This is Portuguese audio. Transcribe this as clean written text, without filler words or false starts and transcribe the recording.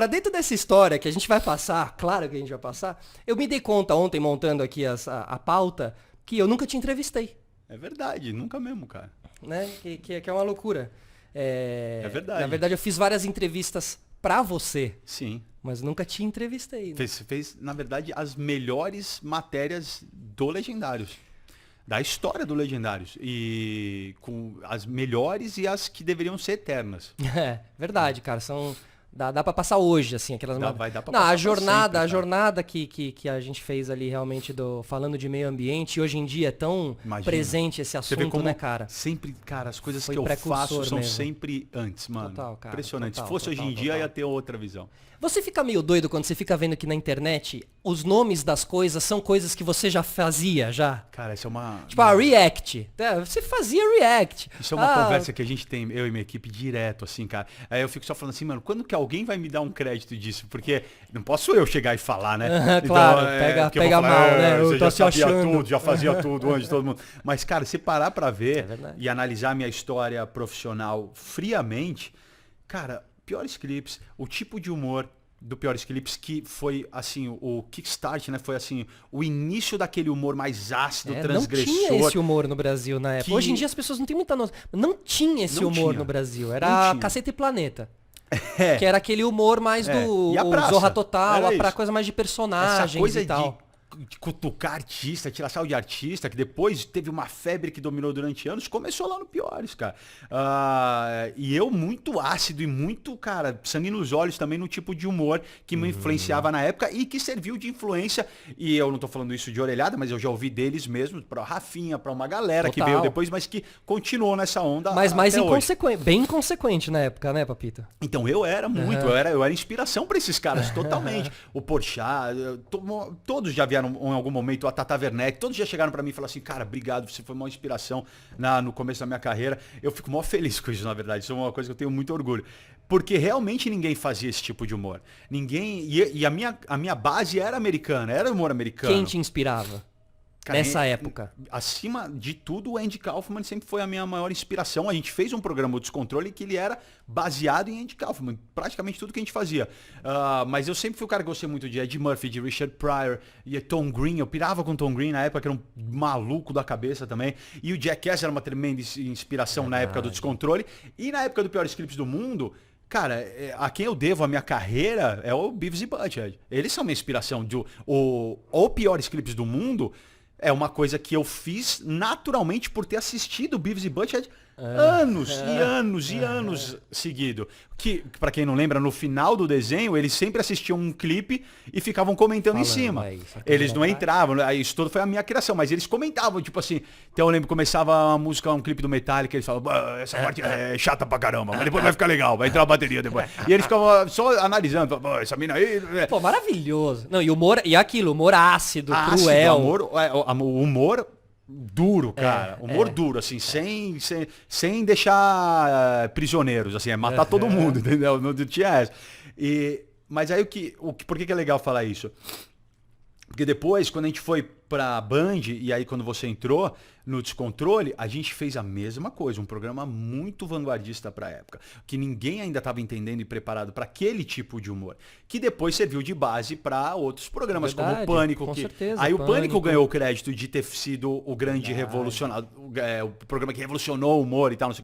Dentro dessa história que a gente vai passar, claro que a gente vai passar, eu me dei conta ontem, montando aqui a pauta, que eu nunca te entrevistei, É verdade, nunca mesmo, cara. né? Que é uma loucura. É verdade. Na verdade, eu fiz várias entrevistas pra você, Sim. mas nunca te entrevistei. Né? Fez, na verdade, as melhores matérias do Legendários. Da história do Legendários. E com as melhores e as que deveriam ser eternas. É, verdade, cara. Dá pra passar hoje, assim, aquelas... Vai dar pra Não, passar a pra jornada, sempre, a cara. jornada que a gente fez ali realmente falando de meio ambiente, e hoje em dia é tão Imagina. presente esse Você vê assunto, como né, cara? sempre, cara, as coisas Foi que eu precursor faço são mesmo. sempre antes, mano. Total, cara, Impressionante. total, Se fosse total, hoje em dia, total. ia ter outra visão. Você fica meio doido quando você fica vendo que na internet os nomes das coisas são coisas que você já fazia, já? Cara, isso é uma... Tipo, React. Você fazia React. Isso é uma conversa que a gente tem, eu e minha equipe, direto, assim, cara. Aí eu fico só falando assim, mano, quando que alguém vai me dar um crédito disso? Porque não posso eu chegar e falar, né? Claro, porque eu vou pega falar, mal, né? Eu Você tô já se sabia achando. tudo, já fazia tudo antes de todo mundo. Mas, cara, se parar pra É ver verdade. e analisar minha história profissional friamente, cara, Piores Clips, o tipo de humor do Piores Clips, que foi, assim, o kickstart, né? Foi, assim, o início daquele humor mais ácido, Não transgressor. tinha esse humor no Brasil na época. que- Hoje em dia as pessoas não têm muita noção. Não tinha esse Não humor tinha. no Brasil. Não Era tinha. Caceta e Planeta. É. Que era aquele humor mais É. do E a o praça? Zorra Total, Era a isso. coisa mais de Essa personagens coisa e tal. de cutucar artista, tirar sal de artista, que depois teve uma febre que dominou durante anos, começou lá no Piores, cara. E eu muito ácido e muito, cara, sangue nos olhos também no tipo de humor que me influenciava na época e que serviu de influência. E eu não tô falando isso de orelhada, mas eu já ouvi deles mesmo, pra Rafinha, pra uma galera que Total. veio depois, mas que continuou nessa onda Mas mais até hoje. inconsequente, bem inconsequente na época, né, Papito? Então eu era muito, eu era inspiração pra esses caras, totalmente. O Porchat, todos já vieram em algum momento, a Tata Werneck, todos já chegaram pra mim e falaram assim, cara, obrigado, você foi uma inspiração no começo da minha carreira. Eu fico mó feliz com isso, na verdade, isso é uma coisa que eu tenho muito orgulho. Porque realmente ninguém fazia esse tipo de humor. Ninguém, e a minha base era americana, era humor americano. Quem te inspirava Cara, nessa época? Acima de tudo, o Andy Kaufman sempre foi a minha maior inspiração. A gente fez um programa o Descontrole que ele era baseado em Andy Kaufman, praticamente tudo que a gente fazia. Mas eu sempre fui o cara que gostei muito de Ed Murphy, de Richard Pryor, e Tom Green. Eu pirava com Tom Green na época, que era um maluco da cabeça também. E o Jackass era uma tremenda inspiração na época do Descontrole. E na época do Piores Clipes do Mundo... Cara, a quem eu devo a minha carreira é o Beavis e Butthead. Eles são minha inspiração. O Piores Clipes do Mundo é uma coisa que eu fiz naturalmente por ter assistido Beavis e Butthead anos e anos e anos seguido. Que, pra quem não lembra, no final do desenho, eles sempre assistiam um clipe e ficavam comentando em cima. Eles não entravam, isso tudo foi a minha criação, mas eles comentavam, tipo assim, então eu lembro que começava a música, um clipe do Metallica, eles falavam, essa parte é chata pra caramba, mas depois vai ficar legal, vai entrar a bateria depois. E eles ficavam só analisando, essa mina aí... Pô, maravilhoso. Não, e humor, e aquilo, humor ácido, cruel. O humor duro, cara. Humor duro, assim, sem deixar prisioneiros, assim, é matar todo mundo, entendeu? Não tinha essa. Mas aí por que é legal falar isso? Porque depois, quando a gente foi pra Band, e aí quando você entrou no Descontrole, a gente fez a mesma coisa, um programa muito vanguardista pra época, que ninguém ainda estava entendendo e preparado para aquele tipo de humor, que depois serviu de base para outros programas, Verdade, como o Pânico, com certeza, aí o Pânico Pânico ganhou o crédito de ter sido o grande revolucionário, o programa que revolucionou o humor e tal, não sei